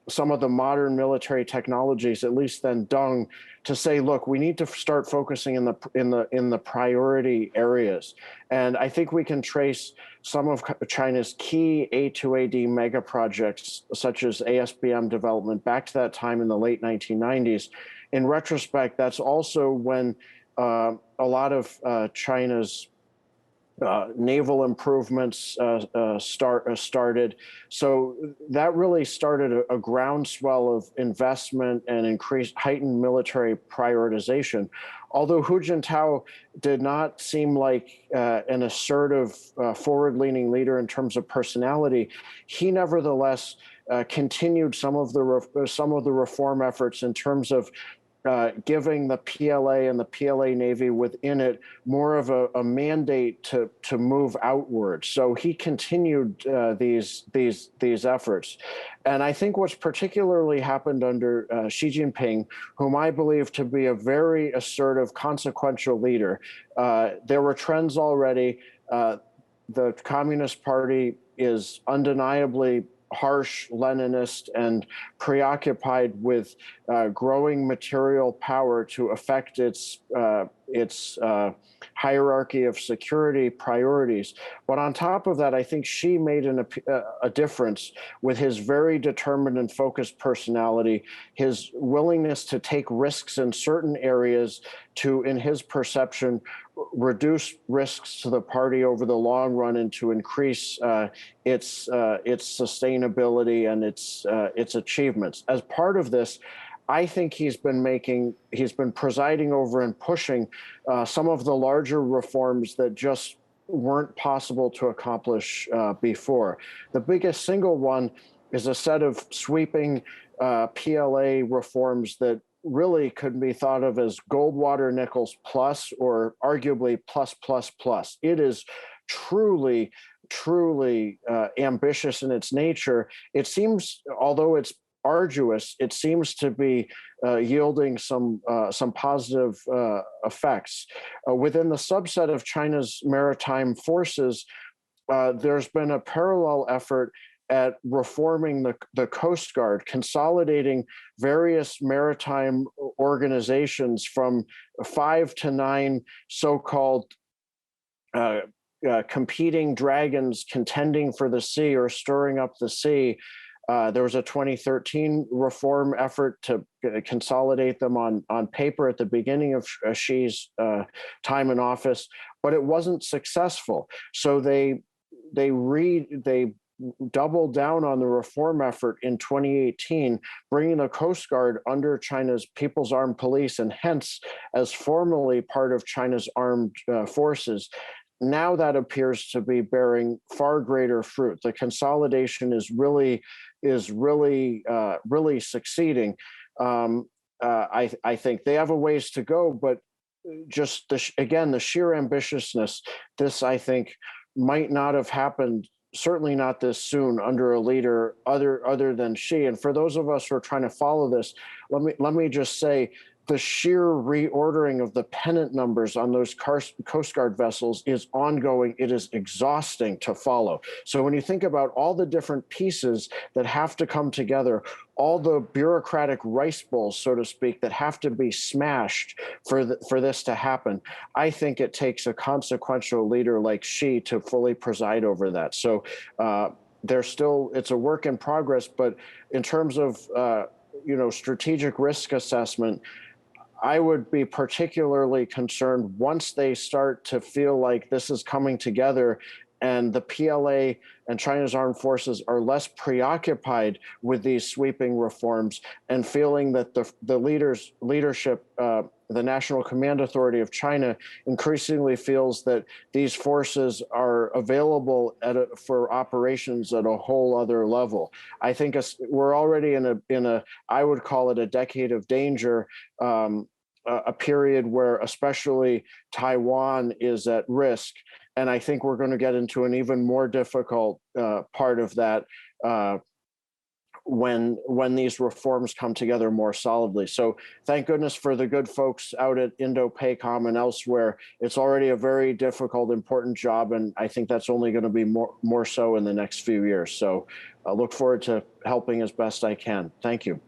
some of the modern military technologies, at least then Deng, to say, look, we need to start focusing in the priority areas. And I think we can trace some of China's key A2AD mega projects, such as ASBM development, back to that time in the late 1990s. In retrospect, that's also when a lot of China's naval improvements started. So that really started a groundswell of investment and heightened military prioritization. Although Hu Jintao did not seem like an assertive, forward-leaning leader in terms of personality, he nevertheless continued some of the reform efforts in terms of giving the PLA and the PLA Navy within it more of a mandate to move outward. So he continued these efforts. And I think what's particularly happened under Xi Jinping, whom I believe to be a very assertive, consequential leader, there were trends already. The Communist Party is undeniably harsh, Leninist, and preoccupied with growing material power to affect its hierarchy of security priorities. But on top of that, I think Xi made a difference with his very determined and focused personality, his willingness to take risks in certain areas to, in his perception, reduce risks to the party over the long run and to increase its sustainability and its achievements. As part of this, I think he's been presiding over and pushing some of the larger reforms that just weren't possible to accomplish before. The biggest single one is a set of sweeping PLA reforms that really could be thought of as Goldwater Nichols plus, or arguably plus, plus, plus. It is truly ambitious in its nature. It seems, although it's arduous, it seems to be yielding some positive effects. Within the subset of China's maritime forces, there's been a parallel effort at reforming the Coast Guard, consolidating various maritime organizations from 5 to 9 so-called competing dragons contending for the sea or stirring up the sea. There was a 2013 reform effort to consolidate them on paper at the beginning of Xi's time in office, but it wasn't successful. So they doubled down on the reform effort in 2018, bringing the Coast Guard under China's People's Armed Police and hence as formally part of China's armed forces. Now that appears to be bearing far greater fruit. The consolidation is really succeeding. I think they have a ways to go, but just the sheer ambitiousness, this I think might not have happened, certainly not this soon, under a leader other than Xi. And for those of us who are trying to follow this, let me just say, the sheer reordering of the pennant numbers on those Coast Guard vessels is ongoing. It is exhausting to follow. So when you think about all the different pieces that have to come together, all the bureaucratic rice bowls, so to speak, that have to be smashed for this to happen, I think it takes a consequential leader like Xi to fully preside over that. So it's a work in progress, but in terms of strategic risk assessment, I would be particularly concerned once they start to feel like this is coming together and the PLA and China's armed forces are less preoccupied with these sweeping reforms and feeling that the leadership, the National Command Authority of China increasingly feels that these forces are available for operations at a whole other level. I think we're already in a I would call it a decade of danger, a period where especially Taiwan is at risk. And I think we're going to get into an even more difficult part of that when these reforms come together more solidly. So thank goodness for the good folks out at INDOPACOM and elsewhere. It's already a very difficult, important job, and I think that's only going to be more so in the next few years. So I look forward to helping as best I can. Thank you.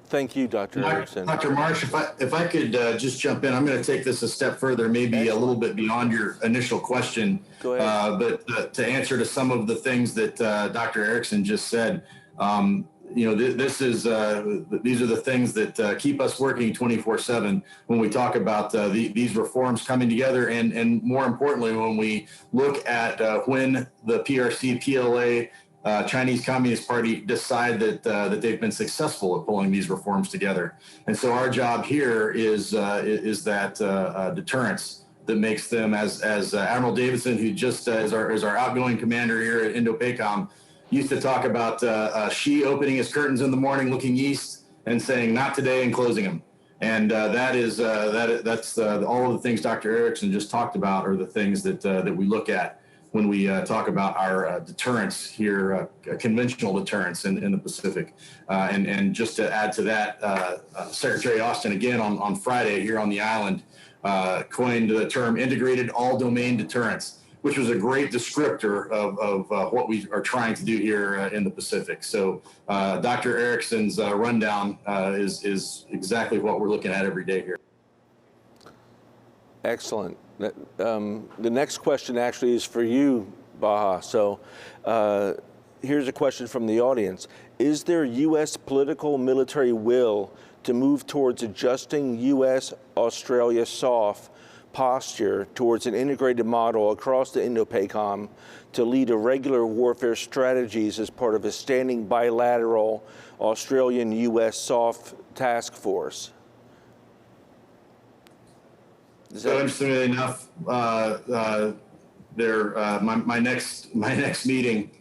Thank you, Dr. Erickson. Dr. Marsh, if I could just jump in, I'm going to take this a step further, maybe a little bit beyond your initial question. Go ahead. But to answer to some of the things that Dr. Erickson just said, you know, these are the things that keep us working 24/7 when we talk about these reforms coming together, and more importantly, when we look at when the PRC, PLA, Chinese Communist Party decide that they've been successful at pulling these reforms together. And so our job here is that deterrence that makes them, as Admiral Davidson, who just is our outgoing commander here at INDOPACOM, used to talk about Xi opening his curtains in the morning, looking east and saying, "Not today," and closing them. And that's all of the things Dr. Erickson just talked about are the things that we look at when we talk about our deterrence here, conventional deterrence in the Pacific. And just to add to that, Secretary Austin, again, on Friday here on the island, coined the term integrated all-domain deterrence, which was a great descriptor of what we are trying to do here in the Pacific. So Dr. Erickson's rundown is exactly what we're looking at every day here. Excellent. The next question actually is for you, Baja. So here's a question from the audience. Is there U.S. political military will to move towards adjusting U.S.-Australia soft posture towards an integrated model across the INDOPACOM to lead irregular warfare strategies as part of a standing bilateral Australian-U.S. soft task force? So interestingly enough, my next meeting,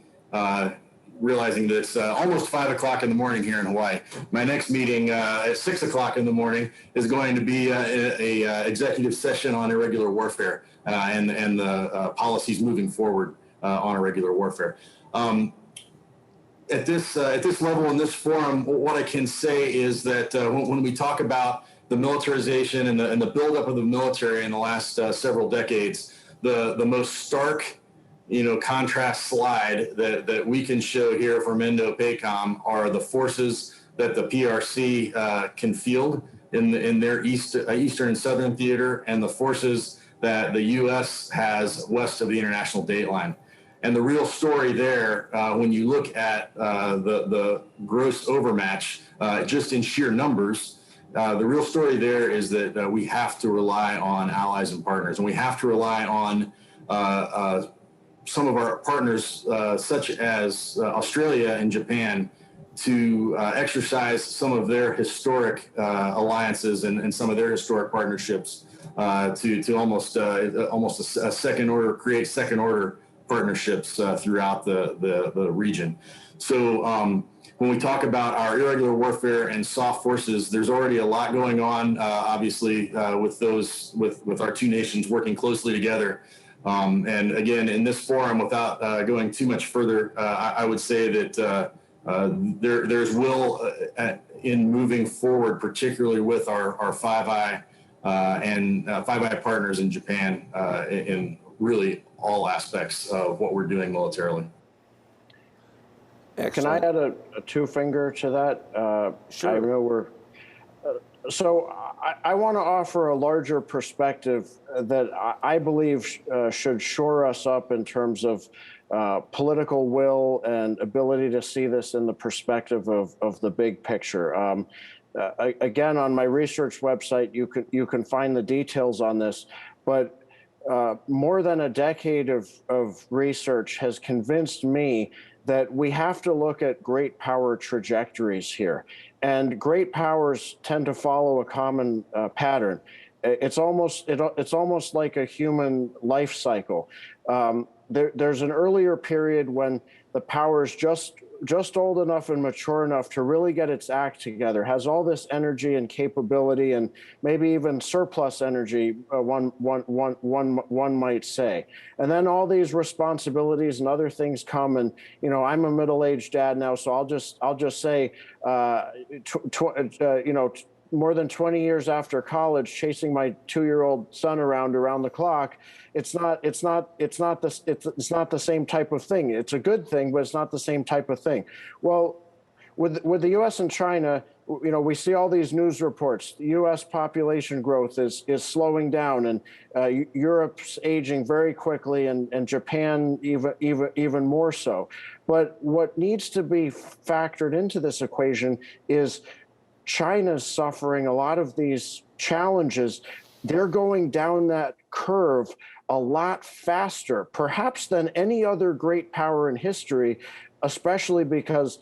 realizing that it's almost 5 o'clock in the morning here in Hawaii. My next meeting at 6 o'clock in the morning is going to be a executive session on irregular warfare and the policies moving forward on irregular warfare. At this level in this forum, what I can say is that when we talk about the militarization and the buildup of the military in the last several decades, the most stark, contrast slide that we can show here from INDOPACOM are the forces that the PRC can field in their eastern and southern theater, and the forces that the U.S. has west of the international date line. And the real story there, when you look at the gross overmatch, just in sheer numbers, the real story there is that we have to rely on allies and partners, and we have to rely on some of our partners, such as Australia and Japan, to exercise some of their historic alliances and some of their historic partnerships to almost a second order, create second order partnerships throughout the region. So when we talk about our irregular warfare and soft forces, there's already a lot going on, obviously, with our two nations working closely together. And again, in this forum, without going too much further, I would say that there's will in moving forward, particularly with our Five Eye and Five Eye partners in Japan in really all aspects of what we're doing militarily. Excellent. Can I add a two-finger to that? Sure. I know so I want to offer a larger perspective that I believe should shore us up in terms of political will and ability to see this in the perspective of the big picture. Again, on my research website, you can find the details on this, but more than a decade of research has convinced me that we have to look at great power trajectories here. And great powers tend to follow a common pattern. It's almost like a human life cycle. there's an earlier period when the power is just old enough and mature enough to really get its act together, has all this energy and capability and maybe even surplus energy, one might say. And then all these responsibilities and other things come, and I'm a middle-aged dad now, so I'll just say, more than 20 years after college, chasing my 2-year-old son around the clock, it's not the same type of thing. It's a good thing, but it's not the same type of thing. Well, with the U.S. and China, we see all these news reports. The U.S. population growth is slowing down, and Europe's aging very quickly, and Japan even more so. But what needs to be factored into this equation is China's suffering a lot of these challenges. They're going down that curve a lot faster, perhaps than any other great power in history, especially because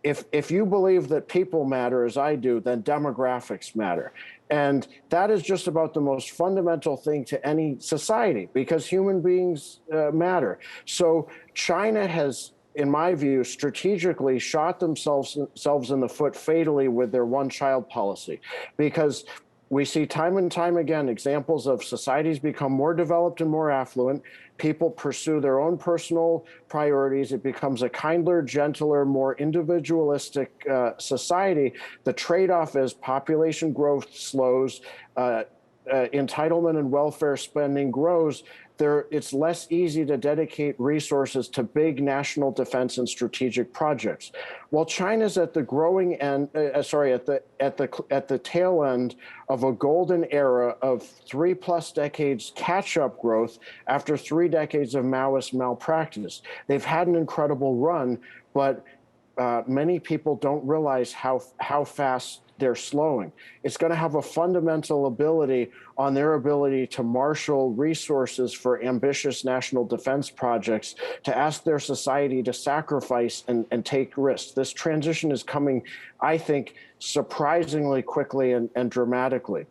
if you believe that people matter, as I do, then demographics matter. And that is just about the most fundamental thing to any society, because human beings matter. So China has, in my view, strategically shot themselves in the foot fatally with their one-child policy, because we see time and time again examples of societies become more developed and more affluent. People pursue their own personal priorities. It becomes a kinder, gentler, more individualistic society. The trade-off is population growth slows, entitlement and welfare spending grows. It's less easy to dedicate resources to big national defense and strategic projects. While China's at the growing end, at the tail end of a golden era of 3+ decades catch-up growth after 3 decades of Maoist malpractice. They've had an incredible run, but many people don't realize how fast they're slowing. It's going to have a fundamental ability on their ability to marshal resources for ambitious national defense projects, to ask their society to sacrifice and take risks. This transition is coming, I think, surprisingly quickly and dramatically.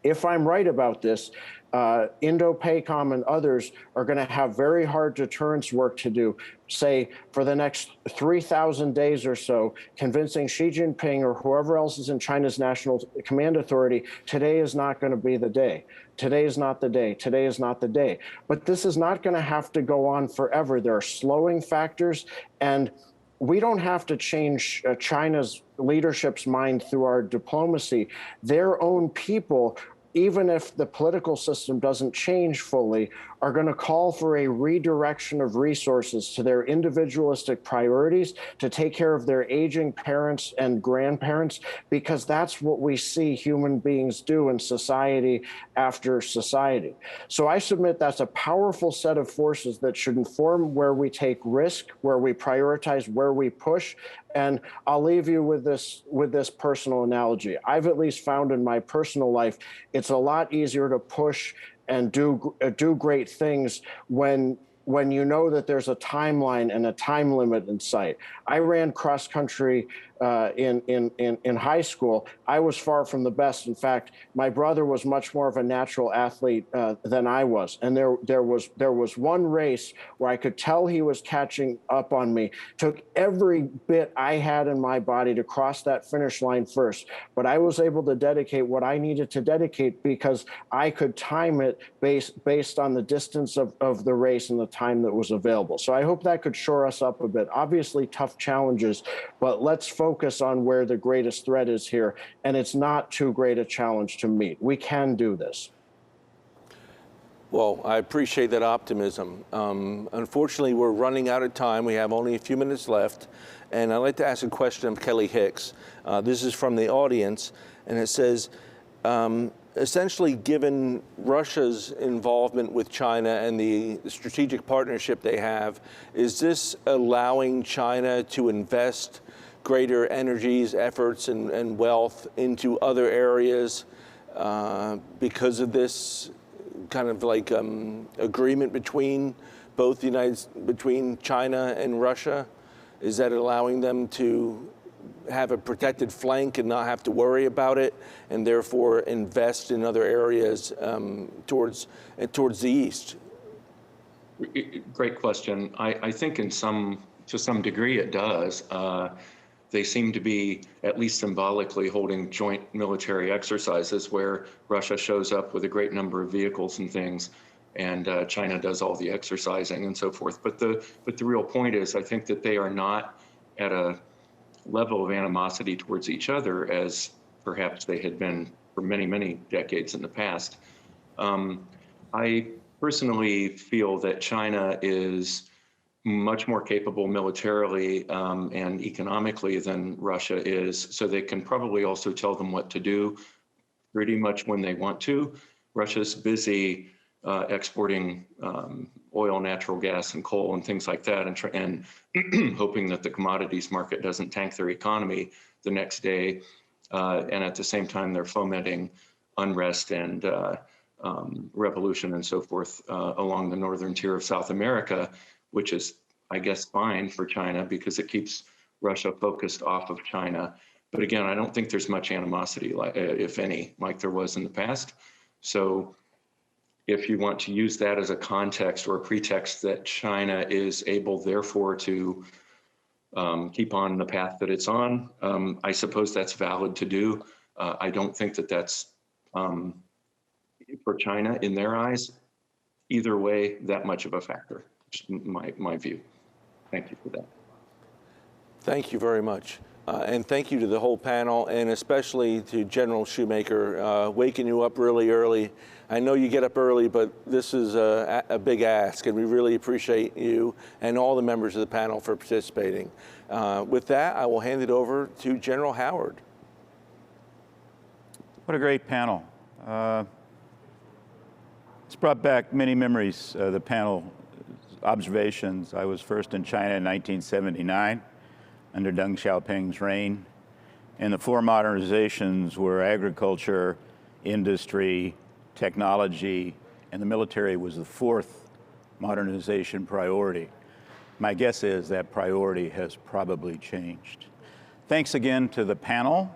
If I'm right about this, INDOPACOM and others are going to have very hard deterrence work to do, say, for the next 3,000 days or so, convincing Xi Jinping or whoever else is in China's National Command Authority, today is not going to be the day. Today is not the day. Today is not the day. But this is not going to have to go on forever. There are slowing factors, and we don't have to change China's leadership's mind through our diplomacy. Their own people, even if the political system doesn't change fully, are going to call for a redirection of resources to their individualistic priorities, to take care of their aging parents and grandparents, because that's what we see human beings do in society after society. So I submit that's a powerful set of forces that should inform where we take risk, where we prioritize, where we push. And I'll leave you with this personal analogy. I've at least found in my personal life, it's a lot easier to push and do great things when you know that there's a timeline and a time limit in sight. I ran cross country in high school. I was far from the best. In fact, my brother was much more of a natural athlete than I was. And there was one race where I could tell he was catching up on me. Took every bit I had in my body to cross that finish line first. But I was able to dedicate what I needed to dedicate because I could time it based on the distance of the race and the time that was available. So I hope that could shore us up a bit. Obviously tough challenges, but let's focus on where the greatest threat is here. And it's not too great a challenge to meet. We can do this. Well, I appreciate that optimism. Unfortunately, we're running out of time. We have only a few minutes left. And I'd like to ask a question of Kelly Hicks. This is from the audience, and it says, essentially, given Russia's involvement with China and the strategic partnership they have, is this allowing China to invest greater energies, efforts, and wealth into other areas because of this kind of like agreement between between China and Russia? Is that allowing them to have a protected flank and not have to worry about it, and therefore invest in other areas towards the east? Great question. I think to some degree it does. They seem to be, at least symbolically, holding joint military exercises where Russia shows up with a great number of vehicles and things, and China does all the exercising and so forth. But the real point is, I think that they are not at a level of animosity towards each other as perhaps they had been for many, many decades in the past. I personally feel that China is much more capable militarily and economically than Russia is, so they can probably also tell them what to do pretty much when they want to. Russia's busy exporting oil, natural gas, and coal and things like that, and hoping that the commodities market doesn't tank their economy the next day. And at the same time, they're fomenting unrest and revolution and so forth along the northern tier of South America, which is, I guess, fine for China because it keeps Russia focused off of China. But again, I don't think there's much animosity, if any, like there was in the past. So if you want to use that as a context or a pretext that China is able, therefore, to keep on the path that it's on, I suppose that's valid to do. I don't think that that's, for China, in their eyes, either way, that much of a factor. Just my view. Thank you for that. Thank you very much. And thank you to the whole panel, and especially to General Shoemaker, waking you up really early. I know you get up early, but this is a big ask, and we really appreciate you and all the members of the panel for participating. With that, I will hand it over to General Howard. What a great panel. It's brought back many memories, the panel observations. I was first in China in 1979 under Deng Xiaoping's reign. And the four modernizations were agriculture, industry, technology, and the military was the fourth modernization priority. My guess is that priority has probably changed. Thanks again to the panel.